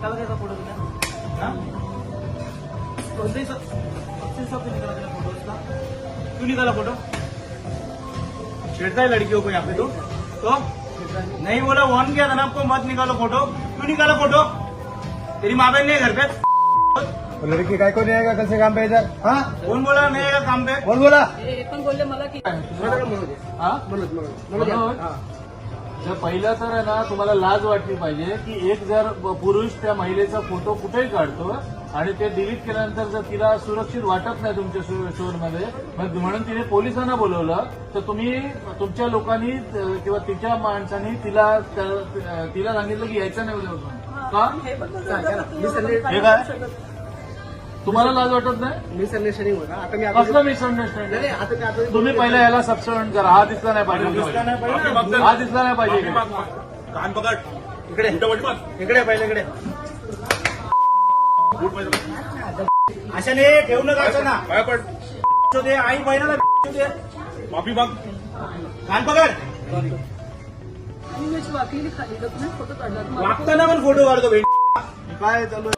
निकाला कैसा फोटो तुझा? कोणत्याही सब निकाला तेरा फोटो उसका? क्यों निकाला फोटो? छेड़ता है लड़कियों को यहाँ पे तो नहीं बोला, वार्न किया था ना आपको, मत निकालो फोटो। क्यों निकाला फोटो? तेरी माँ बहन नहीं है घर पे? लड़की काय को नहीं आएगा कल से काम पे इधर? हाँ कौन बोला नहीं आएगा काम पे? कौन बोला? हे पण बोलले मला की तर पहिलं तर आहे ना, तुम्हाला लाज वाटली पाहिजे की एक जर पुरुष त्या महिलेचा फोटो कुठेही काढतो आणि ते डिलीट केल्यानंतर जर तिला सुरक्षित वाटत नाही तुमच्या शोरमध्ये, म्हणून तिने पोलिसांना बोलवलं, तर तुम्ही तुमच्या लोकांनी किंवा तिच्या माणसांनी तिला सांगितलं की यायचं नाही उद्यापासून. का? हे पण हे काय? तुम्हाला लाज वाटत नाही? मिसअंडरस्टँडिंग होता. आता मी कसलं मिसअंडरस्टँडिंग? तुम्ही पहिला याला सबस्टिट्यूट करा. हा दिसला नाही पाहिजे, हा दिसला नाही पाहिजे. कान पकड इकडे, इकडे पहिले इकडे. अशाने ठेवणं जायचं ना. काय पण दे आई बहिणाला दे, माफी माग. कान पकड. मी वाकली खाली तुम्ही फोटो काढला वागताना पण फोटो काढतो. काय चालू